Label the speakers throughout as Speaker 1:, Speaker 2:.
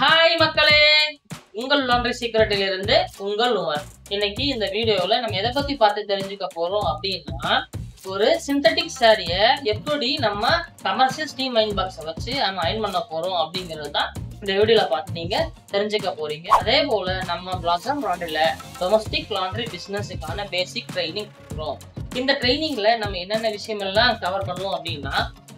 Speaker 1: Hi மக்களே, உங்கள் laundry சீக்ரெட்டில் இருந்து உங்கள் உமர். இன்னைக்கு இந்த வீடியோவில் நம்ம எதை பற்றி பார்த்து தெரிஞ்சுக்க போகிறோம் அப்படின்னா, ஒரு சிந்தட்டிக் சாரியை எப்படி நம்ம கமர்ஷியல் ஸ்டீம் அயன் பாக்ஸை வச்சு நம்ம அயன் பண்ண போகிறோம் அப்படிங்கிறது தான் இந்த வீடியோவில் பார்த்து நீங்கள் தெரிஞ்சுக்க போகிறீங்க. அதே போல் நம்ம பிளாசம் லாண்ட்ரியில் டொமஸ்டிக் லாண்ட்ரி பிஸ்னஸுக்கான பேசிக் ட்ரைனிங் கொடுக்குறோம். இந்த ட்ரைனிங்கில் நம்ம என்னென்ன விஷயங்கள்லாம் கவர் பண்ணுவோம் அப்படின்னா,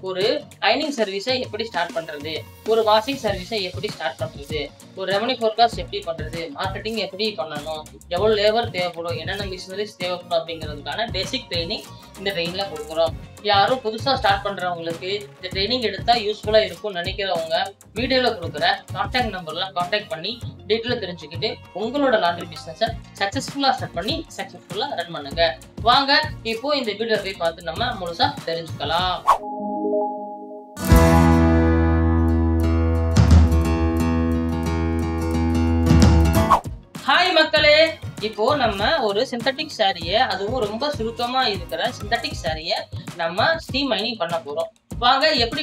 Speaker 1: ஒரு அயனிங் சர்வீஸை எப்படி ஸ்டார்ட் பண்ணுறது, ஒரு வாஷிங் சர்வீஸை எப்படி ஸ்டார்ட் பண்ணுறது, ஒரு ரெவன்யூ ஃபோர்காஸ்ட் எப்படி பண்ணுறது, மார்க்கெட்டிங் எப்படி பண்ணணும், எவ்வளோ லேபர் தேவைப்படும், என்னென்ன மிஷினரிஸ் தேவைப்படும் அப்படிங்கிறதுக்கான பேசிக் ட்ரைனிங் இந்த ட்ரெயினில் கொடுக்குறோம். யாரும் புதுசாக ஸ்டார்ட் பண்ணுறவங்களுக்கு இந்த ட்ரைனிங் எடுத்தால் யூஸ்ஃபுல்லாக இருக்கும்னு நினைக்கிறவங்க வீடியோவில் கொடுக்குற கான்டாக்ட் நம்பர்லாம் கான்டாக்ட் பண்ணி டீட்டெயிலாக தெரிஞ்சுக்கிட்டு உங்களோட லாண்ட்ரி பிஸ்னஸை சக்ஸஸ்ஃபுல்லாக ஸ்டார்ட் பண்ணி சக்ஸஸ்ஃபுல்லாக ரன் பண்ணுங்க. வாங்க இப்போ இந்த வீடியோ போய் பார்த்து நம்ம முழுசாக தெரிஞ்சுக்கலாம். ஹாய் மக்களே, இப்போ நம்ம ஒரு சிந்தட்டிக் சாரியை, அதுவும் ரொம்ப சுருக்கமா இருக்கிற சிந்தட்டிக் சாரியை நம்ம ஸ்டீம் மைனிங் பண்ண போறோம். வாங்க எப்படி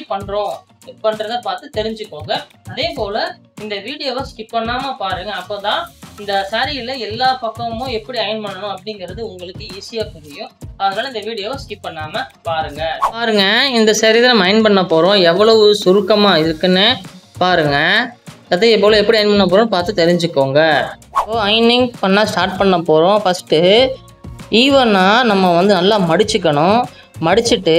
Speaker 1: பண்றத பார்த்து தெரிஞ்சுக்கோங்க. அதே போல இந்த வீடியோவை ஸ்கிப் பண்ணாம பாருங்க, அப்போதான் இந்த சாரியில எல்லா பக்கமும் எப்படி அயன் பண்ணணும் அப்படிங்கிறது உங்களுக்கு ஈஸியா புரியும். அதனால இந்த வீடியோவை ஸ்கிப் பண்ணாம பாருங்க. இந்த சாரி தான் நம்ம அயன் பண்ண போறோம். எவ்வளவு சுருக்கமா இருக்குன்னு பாருங்க. அதே போல் எப்படி அயன் பண்ண போகிறோம் பார்த்து தெரிஞ்சுக்கோங்க. ஸோ அயனிங் பண்ண ஸ்டார்ட் பண்ண போகிறோம். ஃபஸ்ட்டு ஈவனாக நம்ம நல்லா மடிச்சுக்கணும். மடிச்சுட்டு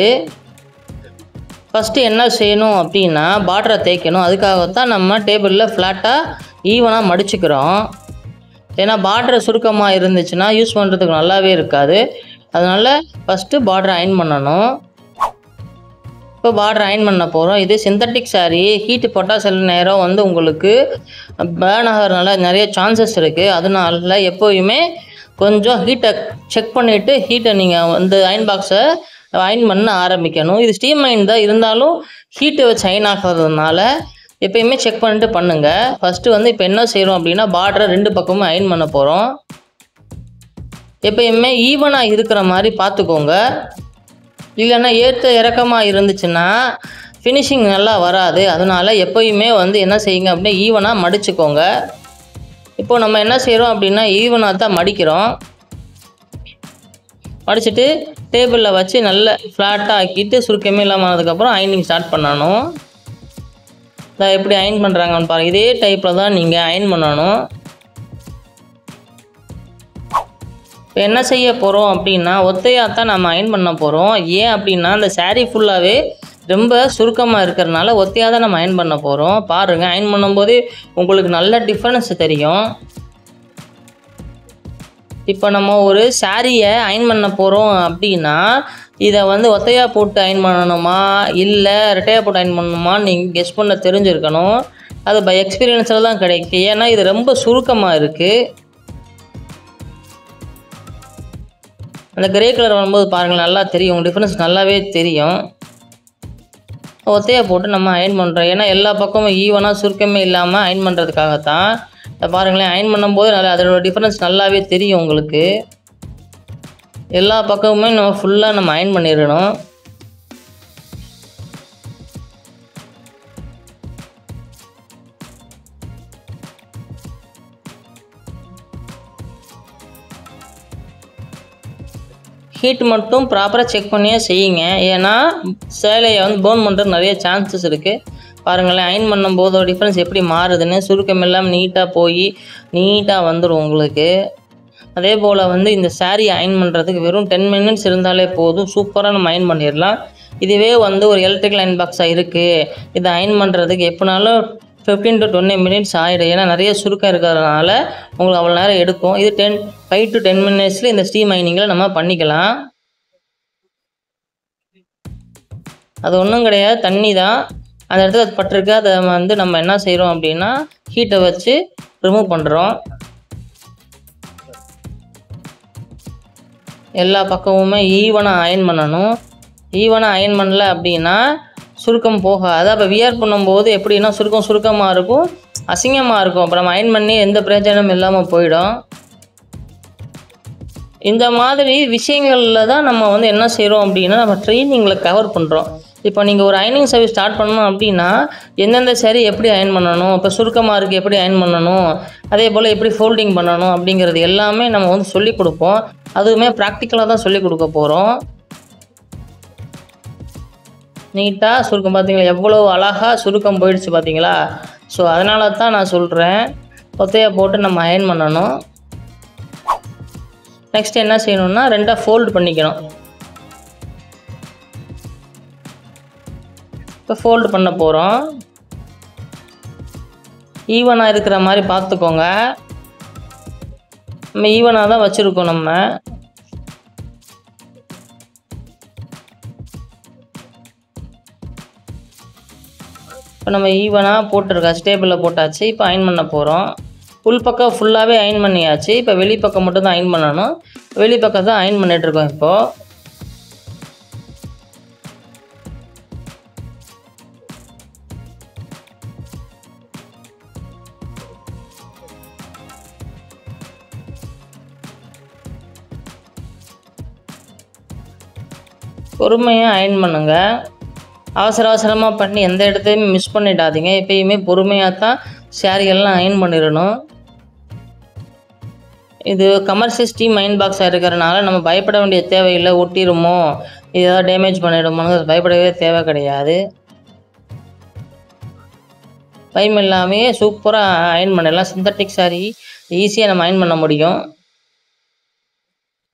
Speaker 1: ஃபஸ்ட்டு என்ன செய்யணும் அப்படின்னா, பார்டரை தேய்க்கணும். அதுக்காகத்தான் நம்ம டேபிளில் ஃப்ளாட்டாக ஈவனாக மடிச்சுக்கிறோம். ஏன்னா பார்டரை சுருக்கமாக இருந்துச்சுன்னா யூஸ் பண்ணுறதுக்கு நல்லாவே இருக்காது. அதனால் ஃபஸ்ட்டு பார்டரை அயன் பண்ணணும். இப்போ பார்டர் அயன் பண்ண போகிறோம். இது சிந்தட்டிக் சாரீ, ஹீட்டு போட்டால் சில நேரம் உங்களுக்கு பேர்ன் ஆகிறதுனால நிறைய சான்சஸ் இருக்குது. அதனால எப்போயுமே கொஞ்சம் ஹீட்டை செக் பண்ணிவிட்டு ஹீட்டை நீங்கள் அயன் பாக்ஸை அயன் பண்ண ஆரம்பிக்கணும். இது ஸ்டீம் அயன் தான், இருந்தாலும் ஹீட்டை வச்சு அயன் ஆகிறதுனால எப்போயுமே செக் பண்ணிட்டு பண்ணுங்கள். ஃபஸ்ட்டு இப்போ என்ன செய்கிறோம் அப்படின்னா, பார்டரை ரெண்டு பக்கமும் அயன் பண்ண போகிறோம். எப்போயுமே ஈவனாக இருக்கிற மாதிரி பார்த்துக்கோங்க. இல்லைன்னா ஏற்ற இறக்கமாக இருந்துச்சுன்னா ஃபினிஷிங் நல்லா வராது. அதனால் எப்போயுமே என்ன செய்யுங்க அப்படின்னா, ஈவனாக மடிச்சுக்கோங்க. இப்போ நம்ம என்ன செய்கிறோம் அப்படின்னா, ஈவனாக தான் மடிக்கிறோம். மடிச்சுட்டு டேபிளில் வச்சு நல்லா ஃப்ளாட்டாக ஆக்கிட்டு சுருக்கமே இல்லாமல் ஆனதுக்கப்புறம் அயனிங் ஸ்டார்ட் பண்ணணும். எப்படி அயன் பண்ணுறாங்கன்னு பாருங்கள். இதே டைப்பில் தான் நீங்கள் அயன் பண்ணணும். இப்போ என்ன செய்ய போகிறோம் அப்படின்னா, ஒத்தையாக தான் நம்ம அயன் பண்ண போகிறோம். ஏன் அப்படின்னா, அந்த சாரீ ஃபுல்லாகவே ரொம்ப சுருக்கமாக இருக்கிறதுனால ஒத்தையாக தான் நம்ம அயன் பண்ண போகிறோம். பாருங்கள், அயன் பண்ணும்போது உங்களுக்கு நல்ல டிஃப்ரென்ஸ் தெரியும். இப்போ நம்ம ஒரு சாரியை அயன் பண்ண போகிறோம் அப்படின்னா, இதை ஒத்தையாக போட்டு அயன் பண்ணணுமா இல்லை ரெட்டையாக போட்டு அயன் பண்ணணுமான்னு நீங்கள் கெஸ் பண்ண தெரிஞ்சிருக்கணும். அது பை எக்ஸ்பீரியன்ஸில் தான் கிடைக்கும். ஏன்னா இது ரொம்ப சுருக்கமாக இருக்குது. அந்த கிரே கலர் வரும்போது பாருங்கள், நல்லா தெரியும், டிஃப்ரென்ஸ் நல்லாவே தெரியும். ஒத்தையாக போட்டு நம்ம அயன் பண்ணுறோம். ஏன்னா எல்லா பக்கமும் ஈவனாக சுருக்கமே இல்லாமல் அயன் பண்ணுறதுக்காகத்தான். பாருங்களேன், அயன் பண்ணும்போது அதோட டிஃப்ரென்ஸ் நல்லாவே தெரியும் உங்களுக்கு. எல்லா பக்கமுமே நம்ம ஃபுல்லாக அயன் பண்ணிடணும். ஹீட் மட்டும் ப்ராப்பராக செக் பண்ணியே செய்யுங்க. ஏன்னா சேலையை பர்ன் பண்ணுறது நிறைய சான்சஸ் இருக்குது. பாருங்களேன், அயன் பண்ணும்போது டிஃப்ரென்ஸ் எப்படி மாறுதுன்னு. சுருக்கம் இல்லாமல் நீட்டாக போய் நீட்டாக வந்துடும் உங்களுக்கு. அதே போல் இந்த சாரீ அயன் பண்ணுறதுக்கு வெறும் 10 மினிட்ஸ் இருந்தாலே போதும், சூப்பராக நம்ம அயன் பண்ணிடலாம். இதுவே ஒரு எலக்ட்ரிக்கல் அயன் பாக்ஸாக இருக்குது, இதை அயன் பண்ணுறதுக்கு எப்படினாலும் 15 to 20 மினிட்ஸ் ஆகிடும். ஏன்னா நிறைய சுருக்கம் இருக்கிறதுனால உங்களுக்கு அவ்வளோ நேரம் எடுக்கும். இது 5 to 10 மினிட்ஸில் இந்த ஸ்டீம் அயனிங்கில் நம்ம பண்ணிக்கலாம். அது ஒன்றும் கிடையாது, தண்ணி தான் அந்த இடத்துல அது பட்டிருக்கு. அதை நம்ம என்ன செய்கிறோம் அப்படின்னா, ஹீட்டை வச்சு ரிமூவ் பண்ணுறோம். எல்லா பக்கமுமே ஈவனாக அயன் பண்ணணும். ஈவனாக அயன் பண்ணல அப்படின்னா சுருக்கம் போகாது. அப்போ வியர் பண்ணும்போது எப்படின்னா சுருக்கமாக இருக்கும், அசிங்கமாக இருக்கும். அப்போ நம்ம அயன் பண்ணி எந்த பிரயோஜனமும் இல்லாமல் போயிடும். இந்த மாதிரி விஷயங்களில் தான் நம்ம என்ன செய்கிறோம் அப்படின்னா, நம்ம ட்ரைனிங்கில் கவர் பண்ணுறோம். இப்போ நீங்கள் ஒரு அயனிங் சர்வீஸ் ஸ்டார்ட் பண்ணணும் அப்படின்னா எந்தெந்த சாரி எப்படி அயன் பண்ணணும், இப்போ சுருக்கமாக இருக்குது எப்படி அயன் பண்ணணும், அதே போல் எப்படி ஃபோல்டிங் பண்ணணும் அப்படிங்கிறது எல்லாமே நம்ம வந்து சொல்லிக் கொடுப்போம். அதுவுமே ப்ராக்டிக்கலாக தான் சொல்லிக் கொடுக்க போகிறோம். நீட்டாக சுருக்கம் பார்த்தீங்களா, எவ்வளோ அழகாக சுருக்கம் போயிடுச்சு பார்த்தீங்களா. ஸோ அதனால தான் நான் சொல்கிறேன், ஒத்தையாக போட்டு நம்ம அயன் பண்ணணும். நெக்ஸ்ட் என்ன செய்யணும்னா 2ஆக ஃபோல்டு பண்ணிக்கணும். இப்போ ஃபோல்டு பண்ண போகிறோம். ஈவனாக இருக்கிற மாதிரி பார்த்துக்கோங்க. நம்ம ஈவனாக தான் வச்சுருக்கோம். நம்ம இப்போ நம்ம ஈவனாக போட்டுருக்கா, ஸ்டேபிளில் போட்டாச்சு. இப்போ அயன் பண்ண போகிறோம். உள் பக்கம் ஃபுல்லாகவே அயன் பண்ணியாச்சு. இப்போ வெளிப்பக்கம் மட்டும் தான் அயன் பண்ணணும். வெளிப்பக்கம் தான் அயன் பண்ணிகிட்ருக்கோம். இப்போது பொறுமையாக அயன் பண்ணுங்க. அவசரமாக பண்ணி எந்த இடத்தையுமே மிஸ் பண்ணிடாதீங்க. எப்பயுமே பொறுமையாக தான் சாரியெல்லாம் அயன் பண்ணிடணும். இது கமர்ஷியல் ஸ்டீம் அயன் பாக்ஸாக இருக்கிறனால நம்ம பயப்பட வேண்டிய தேவையில்லை. ஒட்டிடுமோ, இது ஏதாவது டேமேஜ் பண்ணிடுமோன்னு பயப்படவே தேவை கிடையாது. பயம் இல்லாமே சூப்பராக அயன் பண்ணிடலாம். சிந்தட்டிக் சாரி ஈஸியாக நம்ம அயன் பண்ண முடியும்.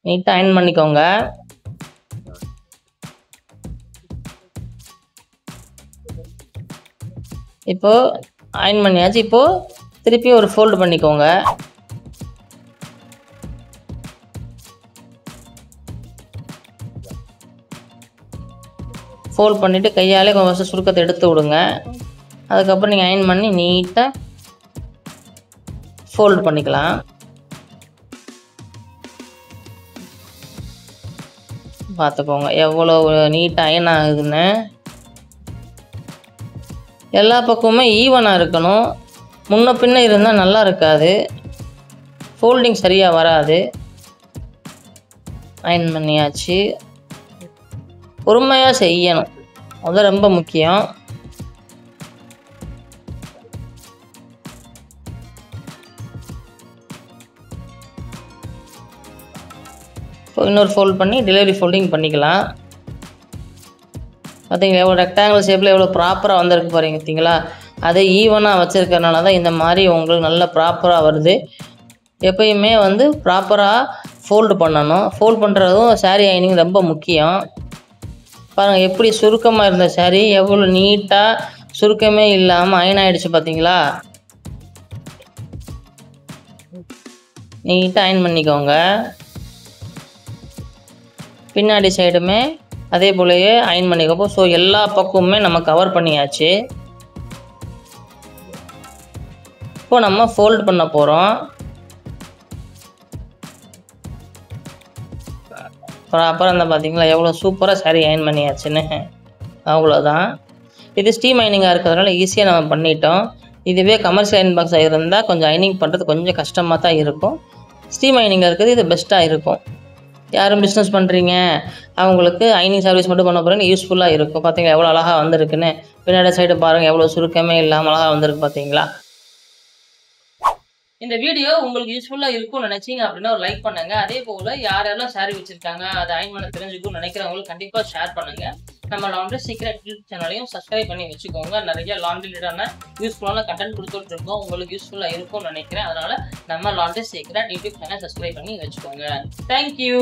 Speaker 1: நீட்டாக அயன் பண்ணிக்கோங்க. இப்போது அயன் பண்ணியாச்சு. இப்போது திருப்பி ஒரு ஃபோல்டு பண்ணிக்கோங்க. ஃபோல்ட் பண்ணிவிட்டு கையாலே கொஞ்சம் சுருக்கத்தை எடுத்து விடுங்க. அதுக்கப்புறம் நீங்கள் அயன் பண்ணி நீட்டாக ஃபோல்டு பண்ணிக்கலாம். பார்த்துக்கோங்க எவ்வளோ நீட்டாக அயன் ஆகுதுன்னு. எல்லா பக்கமுமே ஈவனாக இருக்கணும். முன்ன பின்ன இருந்தால் நல்லா இருக்காது, ஃபோல்டிங் சரியாக வராது. அயன் பண்ணியாச்சு. பொறுமையாக செய்யணும், அது ரொம்ப முக்கியம். இப்போ இன்னொரு ஃபோல்ட் பண்ணி டெலிவரி ஃபோல்டிங் பண்ணிக்கலாம். பார்த்தீங்களா எவ்வளோ ரெக்டாங்கிள் ஷேப்பில் எவ்வளோ ப்ராப்பராக வந்திருக்கு பாருங்க. பார்த்தீங்களா, அதை ஈவனாக வச்சுருக்கறனால தான் இந்த மாதிரி உங்களுக்கு நல்லா ப்ராப்பராக வருது. எப்பயுமே வந்து ப்ராப்பராக ஃபோல்டு பண்ணணும். ஃபோல்ட் பண்ணுறதும் சாரீ அயனிங் ரொம்ப முக்கியம். பாருங்கள் எப்படி சுருக்கமாக இருந்த சாரீ எவ்வளோ நீட்டாக சுருக்கமே இல்லாமல் அயன் ஆகிடுச்சு பார்த்தீங்களா. நீட்டாக அயன் பண்ணிக்கோங்க. பின்னாடி சைடுமே அதே போலயே அயன் பண்ணிக்கப்போ. ஸோ எல்லா பக்கமுமே நம்ம கவர் பண்ணியாச்சு. இப்போ நம்ம ஃபோல்ட் பண்ண போகிறோம். அப்புறம் அந்த பார்த்தீங்களா எவ்வளோ சூப்பராக சாரீ அயன் பண்ணியாச்சுன்னு. அவ்வளோதான். இது ஸ்டீம் அயனிங்காக இருக்கிறதுனால ஈஸியாக நம்ம பண்ணிட்டோம். இதுவே கமர்ஷியல் அயன் பாக்ஸாக இருந்தால் கொஞ்சம் அயனிங் பண்ணுறது கொஞ்சம் கஷ்டமாக தான் இருக்கும். ஸ்டீம் அயனிங்காக இருக்கிறது இது பெஸ்ட்டாக இருக்கும். யாரும் பிஸ்னஸ் பண்ணுறீங்க அவங்களுக்கு அயனிங் சர்வீஸ் மட்டும் பண்ண போகிறீங்க, யூஸ்ஃபுல்லாக இருக்கும். பார்த்தீங்களா எவ்வளோ அழகாக வந்திருக்குன்னு. பின்னாடி சைடு பாருங்கள் எவ்வளோ சுருக்கமே இல்லாமல் அழகாக வந்திருக்கு பார்த்தீங்களா. இந்த வீடியோ உங்களுக்கு யூஸ்ஃபுல்லாக இருக்கும்னு நினைச்சீங்க அப்படின்னா ஒரு லைக் பண்ணுங்க. அதே போல் யாரெல்லாம் சாரி வச்சிருக்காங்க அதை அயன் பண்ண தெரிஞ்சுக்கும்னு நினைக்கிறவங்களுக்கு கண்டிப்பாக ஷேர் பண்ணுங்க. நம்ம லாண்ட்ரி சீக்ரெட் யூடியூப் சேனலையும் சப்ஸ்கிரைப் பண்ணி வச்சுக்கோங்க. நிறைய லாண்ட்ரி ரிலேட்டடான யூஸ்ஃபுல்லான கண்டென்ட் கொடுத்துட்டு இருக்கோம். உங்களுக்கு யூஸ்ஃபுல்லாக இருக்கும்னு நினைக்கிறேன். அதனால நம்ம laundry secret YouTube channel subscribe பண்ணி வச்சுக்கோங்க. தேங்க்யூ.